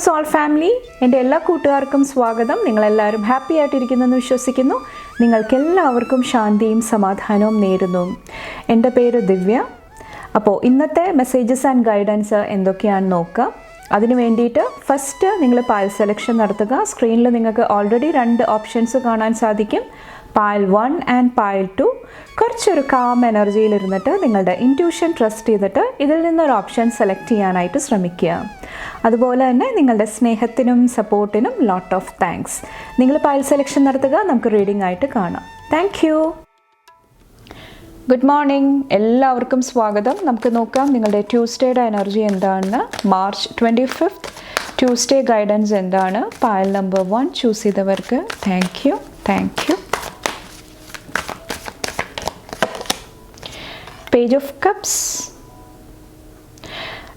Soul family, എൻ്റെ എല്ലാ കൂട്ടുകാർക്കും സ്വാഗതം. നിങ്ങളെല്ലാവരും ഹാപ്പി ആയിട്ടിരിക്കുന്നെന്ന് വിശ്വസിക്കുന്നു. നിങ്ങൾക്കെല്ലാവർക്കും ശാന്തിയും സമാധാനവും നേരുന്നു. എൻ്റെ പേര് ദിവ്യ. അപ്പോൾ ഇന്നത്തെ മെസ്സേജസ് ആൻഡ് ഗൈഡൻസ് എന്തൊക്കെയാണെന്ന് നോക്കാം. അതിന് വേണ്ടിയിട്ട് ഫസ്റ്റ് നിങ്ങൾ പായൽ സെലക്ഷൻ നടത്തുക. സ്ക്രീനിൽ നിങ്ങൾക്ക് ഓൾറെഡി 2 ഓപ്ഷൻസ് കാണാൻ സാധിക്കും, പായൽ 1 ആൻഡ് പായൽ 2. കുറച്ചൊരു കാം എനർജിയിലിരുന്നിട്ട് നിങ്ങളുടെ ഇൻറ്റ്യൂഷൻ ട്രസ്റ്റ് ചെയ്തിട്ട് ഇതിൽ നിന്നൊരു ഓപ്ഷൻ സെലക്ട് ചെയ്യാനായിട്ട് ശ്രമിക്കുക. അതുപോലെ തന്നെ നിങ്ങളുടെ സ്നേഹത്തിനും സപ്പോർട്ടിനും ലോട്ട് ഓഫ് താങ്ക്സ്. നിങ്ങൾ പായൽ സെലക്ഷൻ നടത്തുക, നമുക്ക് റീഡിംഗ് ആയിട്ട് കാണാം. Thank you. ഗുഡ് മോർണിംഗ്, എല്ലാവർക്കും സ്വാഗതം. നമുക്ക് നോക്കാം നിങ്ങളുടെ ട്യൂസ്ഡേയുടെ എനർജി എന്താണെന്ന്. മാർച്ച് 25 ട്യൂസ്ഡേ ഗൈഡൻസ് എന്താണ്? പായൽ നമ്പർ 1 ചൂസ് ചെയ്തവർക്ക് thank U. Page of cups.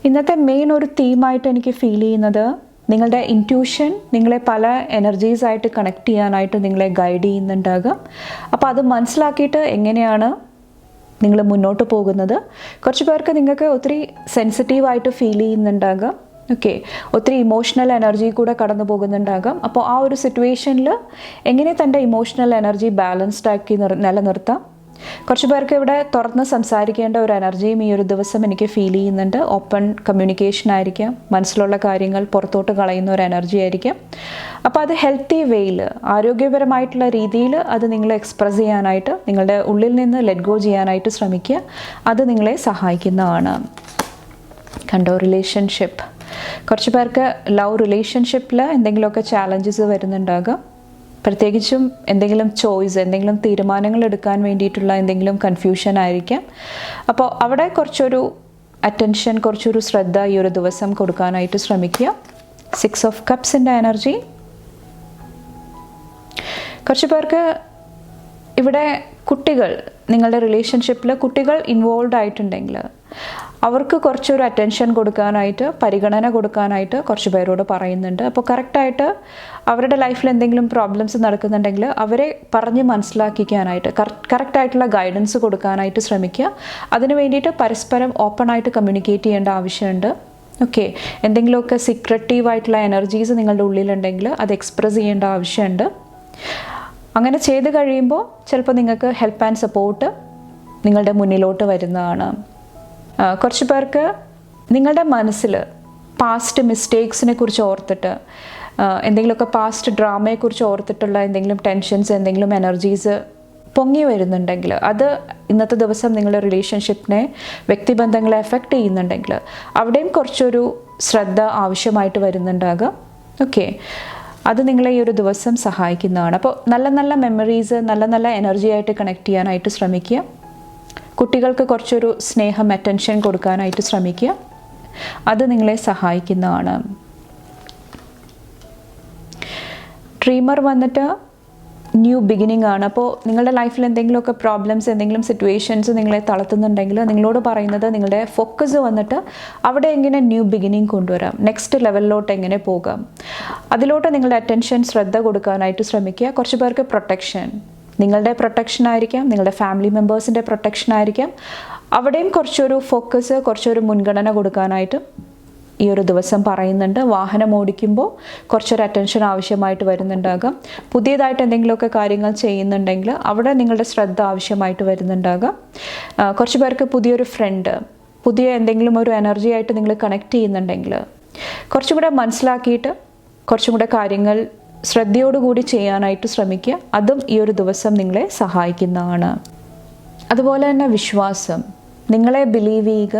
ഇന്നത്തെ മെയിൻ ഒരു തീമായിട്ട് എനിക്ക് ഫീൽ ചെയ്യുന്നത് നിങ്ങളുടെ ഇൻറ്റ്യൂഷൻ നിങ്ങളെ പല എനർജീസായിട്ട് കണക്ട് ചെയ്യാനായിട്ട് നിങ്ങളെ ഗൈഡ് ചെയ്യുന്നുണ്ടാകാം. അപ്പോൾ അത് മനസ്സിലാക്കിയിട്ട് എങ്ങനെയാണ് നിങ്ങൾ മുന്നോട്ട് പോകുന്നത്. കുറച്ച് പേർക്ക് നിങ്ങൾക്ക് ഒത്തിരി സെൻസിറ്റീവായിട്ട് ഫീൽ ചെയ്യുന്നുണ്ടാകാം. ഓക്കെ, ഒത്തിരി ഇമോഷണൽ എനർജി കൂടെ കടന്നു പോകുന്നുണ്ടാകാം. അപ്പോൾ ആ ഒരു സിറ്റുവേഷനിൽ എങ്ങനെ തൻ്റെ ഇമോഷണൽ എനർജി ബാലൻസ്ഡ് ആക്കി നിലനിർത്താം. കുറച്ച് പേർക്ക് ഇവിടെ തുറന്ന് സംസാരിക്കേണ്ട ഒരു എനർജിയും ഈ ഒരു ദിവസം എനിക്ക് ഫീൽ ചെയ്യുന്നുണ്ട്. ഓപ്പൺ കമ്മ്യൂണിക്കേഷൻ ആയിരിക്കാം, മനസ്സിലുള്ള കാര്യങ്ങൾ പുറത്തോട്ട് കളയുന്ന ഒരു എനർജി ആയിരിക്കാം. അപ്പോൾ അത് ഹെൽത്തി വേയിൽ, ആരോഗ്യപരമായിട്ടുള്ള രീതിയിൽ അത് നിങ്ങളെ എക്സ്പ്രസ് ചെയ്യാനായിട്ട്, നിങ്ങളുടെ ഉള്ളിൽ നിന്ന് ലെറ്റ് ഗോ ചെയ്യാനായിട്ട് ശ്രമിക്കുക. അത് നിങ്ങളെ സഹായിക്കുന്നതാണ്. കണ്ടോ, റിലേഷൻഷിപ്പ്. കുറച്ച് പേർക്ക് ലവ് റിലേഷൻഷിപ്പിൽ എന്തെങ്കിലുമൊക്കെ ചാലഞ്ചസ് വരുന്നുണ്ടാകാം. പ്രത്യേകിച്ചും എന്തെങ്കിലും ചോയ്സ്, എന്തെങ്കിലും തീരുമാനങ്ങൾ എടുക്കാൻ വേണ്ടിയിട്ടുള്ള എന്തെങ്കിലും കൺഫ്യൂഷൻ ആയിരിക്കാം. അപ്പോൾ അവിടെ കുറച്ചൊരു അറ്റൻഷൻ, കുറച്ചൊരു ശ്രദ്ധ ഈ ഒരു ദിവസം കൊടുക്കാനായിട്ട് ശ്രമിക്കുക. 6 ഓഫ് കപ്സിൻ്റെ എനർജി. കുറച്ച് പേർക്ക് ഇവിടെ കുട്ടികൾ, നിങ്ങളുടെ റിലേഷൻഷിപ്പിൽ കുട്ടികൾ ഇൻവോൾവ് ആയിട്ടുണ്ടെങ്കിൽ അവർക്ക് കുറച്ചൊരു അറ്റൻഷൻ കൊടുക്കാനായിട്ട്, പരിഗണന കൊടുക്കാനായിട്ട് കുറച്ച് പേരോട് പറയുന്നുണ്ട്. അപ്പോൾ കറക്റ്റായിട്ട് അവരുടെ ലൈഫിൽ എന്തെങ്കിലും പ്രോബ്ലംസ് നടക്കുന്നുണ്ടെങ്കിൽ അവരെ പറഞ്ഞ് മനസ്സിലാക്കിക്കാനായിട്ട്, കറക്റ്റായിട്ടുള്ള ഗൈഡൻസ് കൊടുക്കാനായിട്ട് ശ്രമിക്കുക. അതിന് വേണ്ടിയിട്ട് പരസ്പരം ഓപ്പണായിട്ട് കമ്മ്യൂണിക്കേറ്റ് ചെയ്യേണ്ട ആവശ്യമുണ്ട്. ഓക്കെ, എന്തെങ്കിലുമൊക്കെ സീക്രട്ടീവായിട്ടുള്ള എനർജീസ് നിങ്ങളുടെ ഉള്ളിലുണ്ടെങ്കിൽ അത് എക്സ്പ്രസ് ചെയ്യേണ്ട ആവശ്യമുണ്ട്. അങ്ങനെ ചെയ്ത് കഴിയുമ്പോൾ ചിലപ്പോൾ നിങ്ങൾക്ക് ഹെൽപ്പ് ആൻഡ് സപ്പോർട്ട് നിങ്ങളുടെ മുന്നിലോട്ട് വരുന്നതാണ്. കുറച്ച് പേർക്ക് നിങ്ങളുടെ മനസ്സിൽ പാസ്റ്റ് മിസ്റ്റേക്സിനെ കുറിച്ച് ഓർത്തിട്ട്, എന്തെങ്കിലുമൊക്കെ പാസ്റ്റ് ഡ്രാമയെക്കുറിച്ച് ഓർത്തിട്ടുള്ള എന്തെങ്കിലും ടെൻഷൻസ്, എന്തെങ്കിലും എനർജീസ് പൊങ്ങി വരുന്നുണ്ടെങ്കിൽ, അത് ഇന്നത്തെ ദിവസം നിങ്ങളുടെ റിലേഷൻഷിപ്പിനെ, വ്യക്തിബന്ധങ്ങളെ എഫക്റ്റ് ചെയ്യുന്നുണ്ടെങ്കിൽ അവിടെയും കുറച്ചൊരു ശ്രദ്ധ ആവശ്യമായിട്ട് വരുന്നുണ്ടാകാം. ഓക്കെ, അത് നിങ്ങളെ ഈ ഒരു ദിവസം സഹായിക്കുന്നതാണ്. അപ്പോൾ നല്ല നല്ല മെമ്മറീസ്, നല്ല നല്ല എനർജി ആയിട്ട് കണക്ട് ചെയ്യാനായിട്ട് ശ്രമിക്കുക. കുട്ടികൾക്ക് കുറച്ചൊരു സ്നേഹം, അറ്റൻഷൻ കൊടുക്കാനായിട്ട് ശ്രമിക്കുക. അത് നിങ്ങളെ സഹായിക്കുന്നതാണ്. ഡ്രീമർ വന്നിട്ട് ന്യൂ ബിഗിനിങ് ആണ്. അപ്പോൾ നിങ്ങളുടെ ലൈഫിൽ എന്തെങ്കിലുമൊക്കെ പ്രോബ്ലംസ്, എന്തെങ്കിലും സിറ്റുവേഷൻസ് നിങ്ങളെ തളർത്തുന്നുണ്ടെങ്കിൽ നിങ്ങളോട് പറയുന്നത് നിങ്ങളുടെ ഫോക്കസ് വന്നിട്ട് അവിടെ എങ്ങനെ ന്യൂ ബിഗിനിങ് കൊണ്ടുവരാം, നെക്സ്റ്റ് ലെവലിലോട്ട് എങ്ങനെ പോകാം, അതിലോട്ട് നിങ്ങളുടെ അറ്റൻഷൻ, ശ്രദ്ധ കൊടുക്കാനായിട്ട് ശ്രമിക്കുക. കുറച്ച് പേർക്ക് പ്രൊട്ടക്ഷൻ, നിങ്ങളുടെ പ്രൊട്ടക്ഷൻ ആയിരിക്കാം, നിങ്ങളുടെ ഫാമിലി മെമ്പേഴ്സിൻ്റെ പ്രൊട്ടക്ഷൻ ആയിരിക്കാം. അവിടെയും കുറച്ചൊരു ഫോക്കസ്, കുറച്ചൊരു മുൻഗണന കൊടുക്കാനായിട്ട് ഈ ഒരു ദിവസം പറയുന്നുണ്ട്. വാഹനം ഓടിക്കുമ്പോൾ കുറച്ചൊരു അറ്റൻഷൻ ആവശ്യമായിട്ട് വരുന്നുണ്ടാകാം. പുതിയതായിട്ട് എന്തെങ്കിലുമൊക്കെ കാര്യങ്ങൾ ചെയ്യുന്നുണ്ടെങ്കിൽ അവിടെ നിങ്ങളുടെ ശ്രദ്ധ ആവശ്യമായിട്ട് വരുന്നുണ്ടാകാം. കുറച്ച് പേർക്ക് പുതിയൊരു ഫ്രണ്ട്, പുതിയ എന്തെങ്കിലും ഒരു എനർജി ആയിട്ട് നിങ്ങൾ കണക്ട് ചെയ്യുന്നുണ്ടെങ്കിൽ കുറച്ചും കൂടെ മനസ്സിലാക്കിയിട്ട് കുറച്ചും കൂടെ കാര്യങ്ങൾ ശ്രദ്ധയോടുകൂടി ചെയ്യാനായിട്ട് ശ്രമിക്കുക. അതും ഈ ഒരു ദിവസം നിങ്ങളെ സഹായിക്കുന്നതാണ്. അതുപോലെ തന്നെ വിശ്വാസം, നിങ്ങളെ ബിലീവ് ചെയ്യുക.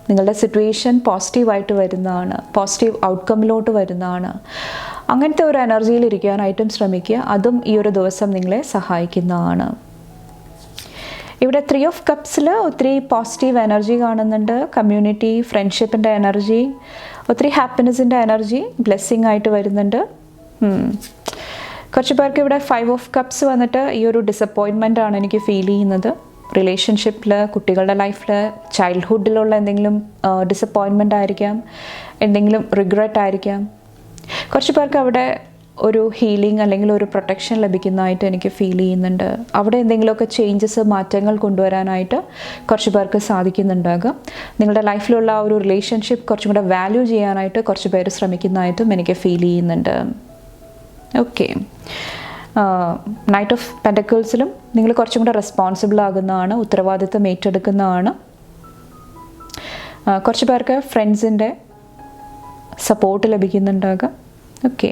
നിങ്ങളുടെ സിറ്റുവേഷൻ പോസിറ്റീവായിട്ട് വരുന്നതാണ്, പോസിറ്റീവ് ഔട്ട്കമ്മിലോട്ട് വരുന്നതാണ്. അങ്ങനത്തെ ഒരു എനർജിയിൽ ഇരിക്കാനായിട്ടും ശ്രമിക്കുക. അതും ഈ ഒരു ദിവസം നിങ്ങളെ സഹായിക്കുന്നതാണ്. ഇവിടെ 3 ഓഫ് കപ്സിൽ ഒത്തിരി പോസിറ്റീവ് എനർജി കാണുന്നുണ്ട്. കമ്മ്യൂണിറ്റി, ഫ്രണ്ട്ഷിപ്പിൻ്റെ എനർജി, ഒത്തിരി ഹാപ്പിനെസ്സിൻ്റെ എനർജി, ബ്ലെസ്സിങ് ആയിട്ട് വരുന്നുണ്ട്. കുറച്ച് പേർക്ക് ഇവിടെ 5 ഓഫ് കപ്സ് വന്നിട്ട് ഈ ഒരു ഡിസപ്പോയിൻമെൻ്റ് ആണ് എനിക്ക് ഫീൽ ചെയ്യുന്നത്. റിലേഷൻഷിപ്പിൽ, കുട്ടികളുടെ ലൈഫിൽ, ചൈൽഡ്ഹുഡിലുള്ള എന്തെങ്കിലും ഡിസപ്പോയിൻമെൻ്റ് ആയിരിക്കാം, എന്തെങ്കിലും റിഗ്രറ്റ് ആയിരിക്കാം. കുറച്ച് പേർക്ക് അവിടെ ഒരു ഹീലിംഗ് അല്ലെങ്കിൽ ഒരു പ്രൊട്ടക്ഷൻ ലഭിക്കുന്നതായിട്ട് എനിക്ക് ഫീൽ ചെയ്യുന്നുണ്ട്. അവിടെ എന്തെങ്കിലുമൊക്കെ ചേഞ്ചസ്, മാറ്റങ്ങൾ കൊണ്ടുവരാനായിട്ട് കുറച്ച് പേർക്ക് സാധിക്കുന്നുണ്ടാകും. നിങ്ങളുടെ ലൈഫിലുള്ള ആ ഒരു റിലേഷൻഷിപ്പ് കുറച്ചും കൂടെ വാല്യൂ ചെയ്യാനായിട്ട് കുറച്ച് പേര് ശ്രമിക്കുന്നതായിട്ടും എനിക്ക് ഫീൽ ചെയ്യുന്നുണ്ട്. ഓക്കെ, നൈറ്റ് ഓഫ് പെൻറ്റക്കിൾസിലും നിങ്ങൾ കുറച്ചും കൂടെ റെസ്പോൺസിബിൾ ആകുന്നതാണ്, ഉത്തരവാദിത്തം ഏറ്റെടുക്കുന്നതാണ്. കുറച്ച് പേർക്ക് ഫ്രണ്ട്സിൻ്റെ സപ്പോർട്ട് ലഭിക്കുന്നുണ്ടാകാം. ഓക്കെ,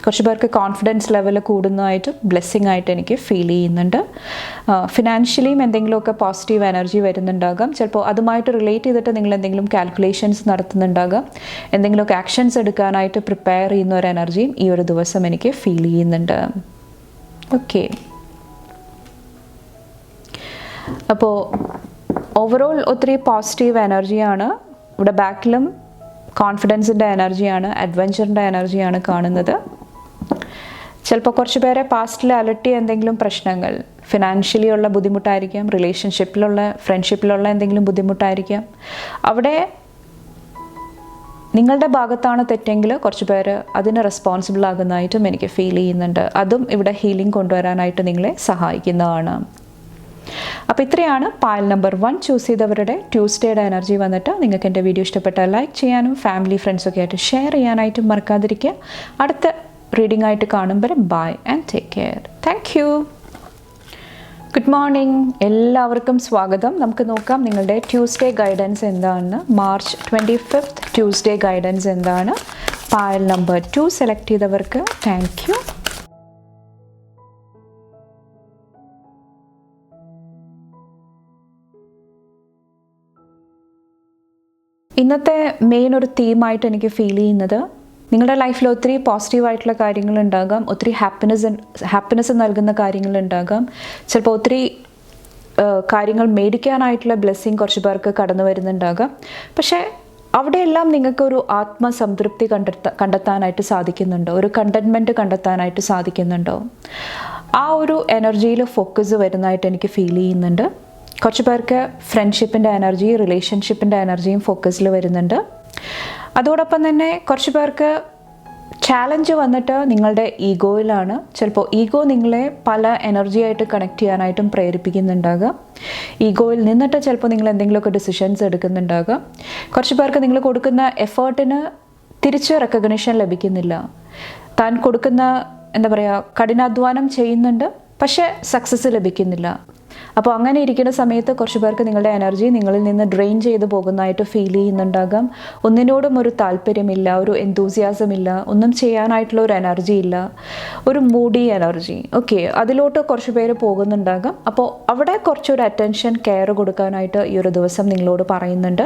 കുറച്ച് പേർക്ക് കോൺഫിഡൻസ് ലെവൽ കൂടുന്നതായിട്ട് ബ്ലെസ്സിങ് ആയിട്ട് എനിക്ക് ഫീൽ ചെയ്യുന്നുണ്ട്. ഫിനാൻഷ്യലിയും എന്തെങ്കിലുമൊക്കെ പോസിറ്റീവ് എനർജി വരുന്നുണ്ടാകാം. ചിലപ്പോൾ അതുമായിട്ട് റിലേറ്റ് ചെയ്തിട്ട് നിങ്ങൾ എന്തെങ്കിലും കാൽക്കുലേഷൻസ് നടത്തുന്നുണ്ടാകാം. എന്തെങ്കിലുമൊക്കെ ആക്ഷൻസ് എടുക്കാനായിട്ട് പ്രിപ്പയർ ചെയ്യുന്ന ഒരു എനർജിയും ഈ ഒരു ദിവസം എനിക്ക് ഫീൽ ചെയ്യുന്നുണ്ട്. ഓക്കെ, അപ്പോൾ ഓവറോൾ ഒത്തിരി പോസിറ്റീവ് എനർജിയാണ്. ഇവിടെ ബാക്കിലും കോൺഫിഡൻസിൻ്റെ എനർജിയാണ്, അഡ്വഞ്ചറിൻ്റെ എനർജിയാണ് കാണുന്നത്. ചിലപ്പോൾ കുറച്ച് പേരെ പാസ്റ്റിൽ അലട്ടിയ എന്തെങ്കിലും പ്രശ്നങ്ങൾ, ഫിനാൻഷ്യലി ഉള്ള ബുദ്ധിമുട്ടായിരിക്കാം, റിലേഷൻഷിപ്പിലുള്ള, ഫ്രണ്ട്ഷിപ്പിലുള്ള എന്തെങ്കിലും ബുദ്ധിമുട്ടായിരിക്കാം. അവിടെ നിങ്ങളുടെ ഭാഗത്താണ് തെറ്റെങ്കിൽ കുറച്ച് പേര് അതിന് റെസ്പോൺസിബിൾ ആകുന്നതായിട്ടും എനിക്ക് ഫീൽ ചെയ്യുന്നുണ്ട്. അതും ഇവിടെ ഹീലിംഗ് കൊണ്ടുവരാനായിട്ട് നിങ്ങളെ സഹായിക്കുന്നതാണ്. അപ്പോൾ ഇത്രയാണ് പായൽ നമ്പർ 1 ചൂസ് ചെയ്തവരുടെ ട്യൂസ്ഡേയുടെ എനർജി വന്നിട്ട്. നിങ്ങൾക്ക് എൻ്റെ വീഡിയോ ഇഷ്ടപ്പെട്ടാൽ ലൈക്ക് ചെയ്യാനും ഫാമിലി ഫ്രണ്ട്സൊക്കെ ആയിട്ട് ഷെയർ ചെയ്യാനായിട്ടും മറക്കാതിരിക്കുക. അടുത്ത റീഡിംഗ് ആയിട്ട് കാണുമ്പോൾ bye and take care. Thank you. Good morning, എല്ലാവർക്കും സ്വാഗതം. നമുക്ക് നോക്കാം നിങ്ങളുടെ ട്യൂസ്ഡേ ഗൈഡൻസ് എന്താണെന്ന്. മാർച്ച് 25 ട്യൂസ്ഡേ ഗൈഡൻസ് എന്താണ്? പായൽ നമ്പർ 2 സെലക്ട് ചെയ്തവർക്ക് താങ്ക് യു. ഇന്നത്തെ മെയിൻ ഒരു തീമായിട്ട് എനിക്ക് ഫീൽ ചെയ്യുന്നത്, നിങ്ങളുടെ ലൈഫിൽ ഒത്തിരി പോസിറ്റീവായിട്ടുള്ള കാര്യങ്ങളുണ്ടാകാം, ഒത്തിരി ഹാപ്പിനെസ് നൽകുന്ന കാര്യങ്ങളുണ്ടാകാം. ചിലപ്പോൾ ഒത്തിരി കാര്യങ്ങൾ മേടിക്കാനായിട്ടുള്ള ബ്ലെസ്സിങ് കുറച്ച് പേർക്ക് കടന്നു വരുന്നുണ്ടാകാം. പക്ഷേ അവിടെയെല്ലാം നിങ്ങൾക്കൊരു ആത്മസംതൃപ്തി കണ്ടെത്താനായിട്ട് സാധിക്കുന്നുണ്ടോ? ഒരു കണ്ടൻമെൻറ്റ് കണ്ടെത്താനായിട്ട് സാധിക്കുന്നുണ്ടോ? ആ ഒരു എനർജിയിൽ ഫോക്കസ് വരുന്നതായിട്ട് എനിക്ക് ഫീൽ ചെയ്യുന്നുണ്ട്. കുറച്ച് പേർക്ക് ഫ്രണ്ട്ഷിപ്പിൻ്റെ എനർജി, റിലേഷൻഷിപ്പിൻ്റെ എനർജിയും ഫോക്കസിൽ വരുന്നുണ്ട്. അതോടൊപ്പം തന്നെ കുറച്ച് പേർക്ക് ചാലഞ്ച് വന്നിട്ട് നിങ്ങളുടെ ഈഗോയിലാണ്. ചിലപ്പോൾ ഈഗോ നിങ്ങളെ പല എനർജിയായിട്ട് കണക്ട് ചെയ്യാനായിട്ടും പ്രേരിപ്പിക്കുന്നുണ്ടാകാം. ഈഗോയിൽ നിന്നിട്ട് ചിലപ്പോൾ നിങ്ങൾ എന്തെങ്കിലുമൊക്കെ ഡിസിഷൻസ് എടുക്കുന്നുണ്ടാകാം. കുറച്ച് പേർക്ക് നിങ്ങൾ കൊടുക്കുന്ന എഫേർട്ടിന് തിരിച്ച് റെക്കഗ്നിഷൻ ലഭിക്കുന്നില്ല. താൻ കൊടുക്കുന്ന കഠിനാധ്വാനം ചെയ്യുന്നുണ്ട്, പക്ഷേ സക്സസ് ലഭിക്കുന്നില്ല. അപ്പോൾ അങ്ങനെ ഇരിക്കുന്ന സമയത്ത് കുറച്ച് പേർക്ക് നിങ്ങളുടെ എനർജി നിങ്ങളിൽ നിന്ന് ഡ്രെയിൻ ചെയ്ത് പോകുന്നതായിട്ട് ഫീൽ ചെയ്യുന്നുണ്ടാകാം. ഒന്നിനോടും ഒരു താല്പര്യമില്ല, ഒരു എന്തൂസിയാസം ഇല്ല, ഒന്നും ചെയ്യാനായിട്ടുള്ള ഒരു എനർജി ഇല്ല, ഒരു മൂഡി എനർജി. ഓക്കെ, അതിലോട്ട് കുറച്ച് പേര് പോകുന്നുണ്ടാകാം. അപ്പോൾ അവിടെ കുറച്ചൊരു അറ്റൻഷൻ, കെയർ കൊടുക്കാനായിട്ട് ഈ ഒരു ദിവസം നിങ്ങളോട് പറയുന്നുണ്ട്.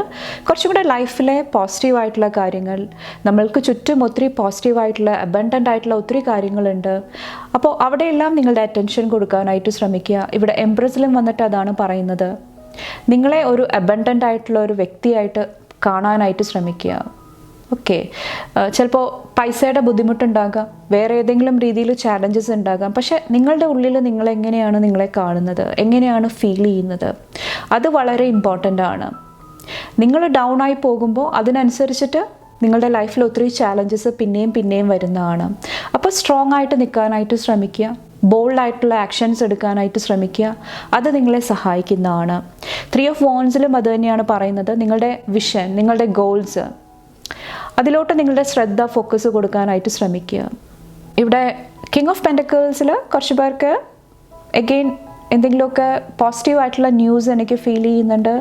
കുറച്ചും കൂടെ ലൈഫിലെ പോസിറ്റീവായിട്ടുള്ള കാര്യങ്ങൾ, നമ്മൾക്ക് ചുറ്റും ഒത്തിരി പോസിറ്റീവായിട്ടുള്ള അബണ്ടൻ്റ് ആയിട്ടുള്ള ഒത്തിരി കാര്യങ്ങളുണ്ട്. അപ്പോൾ അവിടെയെല്ലാം നിങ്ങളുടെ അറ്റൻഷൻ കൊടുക്കാനായിട്ട് ശ്രമിക്കുക. ഇവിടെ എംപ്രസിലും വന്നിട്ട് അതാണ് പറയുന്നത്. നിങ്ങളെ ഒരു അബണ്ടൻ്റ് ആയിട്ടുള്ള ഒരു വ്യക്തിയായിട്ട് കാണാനായിട്ട് ശ്രമിക്കുക. ഓക്കെ, ചിലപ്പോൾ പൈസയുടെ ബുദ്ധിമുട്ടുണ്ടാകാം, വേറെ ഏതെങ്കിലും രീതിയിൽ ചാലഞ്ചസ് ഉണ്ടാകാം. പക്ഷേ നിങ്ങളുടെ ഉള്ളിൽ നിങ്ങളെങ്ങനെയാണ് നിങ്ങളെ കാണുന്നത്, എങ്ങനെയാണ് ഫീൽ ചെയ്യുന്നത്, അത് വളരെ ഇമ്പോർട്ടൻ്റ് ആണ്. നിങ്ങൾ ഡൗൺ ആയി പോകുമ്പോൾ അതിനനുസരിച്ചിട്ട് നിങ്ങളുടെ ലൈഫിൽ ഒത്തിരി ചാലഞ്ചസ് പിന്നെയും വരുന്നതാണ്. അപ്പോൾ സ്ട്രോങ് ആയിട്ട് നിൽക്കാനായിട്ട് ശ്രമിക്കുക. ബോൾഡായിട്ടുള്ള ആക്ഷൻസ് എടുക്കാനായിട്ട് ശ്രമിക്കുക. അത് നിങ്ങളെ സഹായിക്കുന്നതാണ്. 3 ഓഫ് വാൻഡ്സിലും അത് തന്നെയാണ് പറയുന്നത്. നിങ്ങളുടെ വിഷൻ, നിങ്ങളുടെ ഗോൾസ്, അതിലോട്ട് നിങ്ങളുടെ ശ്രദ്ധ, ഫോക്കസ് കൊടുക്കാനായിട്ട് ശ്രമിക്കുക. ഇവിടെ കിങ് ഓഫ് പെൻറ്റക്കിൾസിൽ കുറച്ച് പേർക്ക് എഗെയിൻ എന്തെങ്കിലുമൊക്കെ പോസിറ്റീവായിട്ടുള്ള ന്യൂസ് എനിക്ക് ഫീൽ ചെയ്യുന്നുണ്ട്.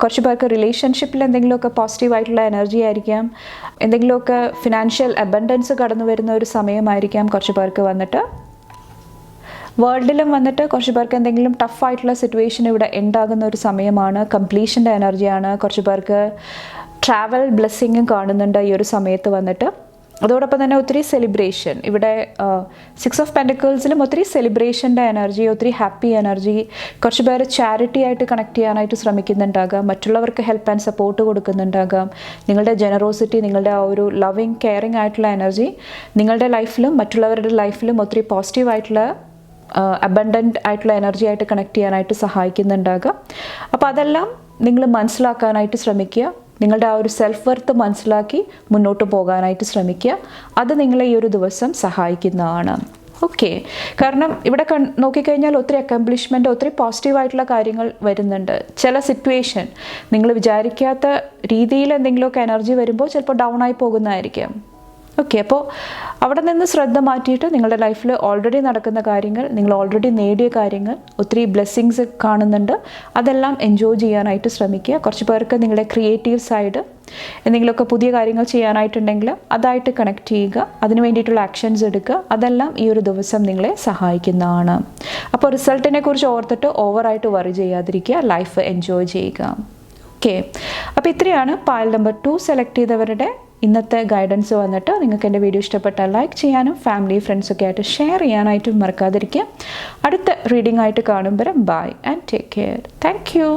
കുറച്ച് പേർക്ക് റിലേഷൻഷിപ്പിൽ എന്തെങ്കിലുമൊക്കെ പോസിറ്റീവായിട്ടുള്ള എനർജി ആയിരിക്കാം. എന്തെങ്കിലുമൊക്കെ ഫിനാൻഷ്യൽ അബണ്ടൻസ് കടന്നു വരുന്ന ഒരു സമയമായിരിക്കാം കുറച്ച് പേർക്ക് വന്നിട്ട്. വേൾഡിലും വന്നിട്ട് കുറച്ച് പേർക്ക് എന്തെങ്കിലും ടഫായിട്ടുള്ള സിറ്റുവേഷൻ ഇവിടെ ഉണ്ടാകുന്ന ഒരു സമയമാണ്. കംപ്ലീഷൻ്റെ എനർജിയാണ്. കുറച്ച് പേർക്ക് ട്രാവൽ ബ്ലെസ്സിങ്ങും കാണുന്നുണ്ട് ഈ ഒരു സമയത്ത് വന്നിട്ട്. അതോടൊപ്പം തന്നെ ഒത്തിരി സെലിബ്രേഷൻ, ഇവിടെ 6 ഓഫ് പെൻറ്റക്കിൾസിലും ഒത്തിരി സെലിബ്രേഷൻ്റെ എനർജി, ഒത്തിരി ഹാപ്പി എനർജി. കുറച്ച് പേര് ചാരിറ്റി ആയിട്ട് കണക്ട് ചെയ്യാനായിട്ട് ശ്രമിക്കുന്നുണ്ടാകാം. മറ്റുള്ളവർക്ക് ഹെൽപ്പ് ആൻഡ് സപ്പോർട്ട് കൊടുക്കുന്നുണ്ടാകാം. നിങ്ങളുടെ ജനറോസിറ്റി, നിങ്ങളുടെ ആ ഒരു ലവിങ്, കെയറിങ് ആയിട്ടുള്ള എനർജി നിങ്ങളുടെ ലൈഫിലും മറ്റുള്ളവരുടെ ലൈഫിലും ഒത്തിരി പോസിറ്റീവായിട്ടുള്ള അബണ്ടൻ്റ് ആയിട്ടുള്ള എനർജി ആയിട്ട് കണക്ട് ചെയ്യാനായിട്ട് സഹായിക്കുന്നുണ്ടാകാം. അപ്പോൾ അതെല്ലാം നിങ്ങൾ മനസ്സിലാക്കാനായിട്ട് ശ്രമിക്കുക. നിങ്ങളുടെ ആ ഒരു സെൽഫ് വർത്ത് മനസ്സിലാക്കി മുന്നോട്ട് പോകാനായിട്ട് ശ്രമിക്കുക. അത് നിങ്ങളെ ഈ ഒരു ദിവസം സഹായിക്കുന്നതാണ്. ഓക്കെ, കാരണം ഇവിടെ നോക്കിക്കഴിഞ്ഞാൽ ഒത്തിരി അക്കംപ്ലിഷ്മെൻ്റ്, ഒത്തിരി പോസിറ്റീവായിട്ടുള്ള കാര്യങ്ങൾ വരുന്നുണ്ട്. ചില സിറ്റുവേഷൻ നിങ്ങൾ വിചാരിക്കാത്ത രീതിയിൽ എന്തെങ്കിലുമൊക്കെ എനർജി വരുമ്പോൾ ചിലപ്പോൾ ഡൗൺ ആയി പോകുന്നതായിരിക്കും. ഓക്കെ, അപ്പോൾ അവിടെ നിന്ന് ശ്രദ്ധ മാറ്റിയിട്ട് നിങ്ങളുടെ ലൈഫിൽ ഓൾറെഡി നടക്കുന്ന കാര്യങ്ങൾ, നിങ്ങൾ ഓൾറെഡി നേടിയ കാര്യങ്ങൾ, ഒത്തിരി ബ്ലെസ്സിങ്സ് കാണുന്നുണ്ട്, അതെല്ലാം എൻജോയ് ചെയ്യാനായിട്ട് ശ്രമിക്കുക. കുറച്ച് പേർക്ക് നിങ്ങളുടെ ക്രിയേറ്റീവ് സൈഡ് എന്തെങ്കിലുമൊക്കെ പുതിയ കാര്യങ്ങൾ ചെയ്യാനായിട്ടുണ്ടെങ്കിൽ അതായിട്ട് കണക്ട് ചെയ്യുക, അതിന് വേണ്ടിയിട്ടുള്ള ആക്ഷൻസ് എടുക്കുക. അതെല്ലാം ഈ ഒരു ദിവസം നിങ്ങളെ സഹായിക്കുന്നതാണ്. അപ്പോൾ റിസൾട്ടിനെ കുറിച്ച് ഓർത്തിട്ട് ഓവറായിട്ട് വറി ചെയ്യാതിരിക്കുക, ലൈഫ് എൻജോയ് ചെയ്യുക. ഓക്കെ, അപ്പോൾ ഇത്രയാണ് പായൽ നമ്പർ 2 സെലക്ട് ചെയ്തവരുടെ ഇന്നത്തെ ഗൈഡൻസ് വന്നിട്ട്. നിങ്ങൾക്ക് എൻ്റെ വീഡിയോ ഇഷ്ടപ്പെട്ടാൽ ലൈക്ക് ചെയ്യാനും ഫാമിലി ഫ്രണ്ട്സൊക്കെ ആയിട്ട് ഷെയർ ചെയ്യാനായിട്ടും മറക്കാതിരിക്കുക. അടുത്ത റീഡിംഗ് ആയിട്ട് കാണുമ്പോൾ bye and take care. Thank U.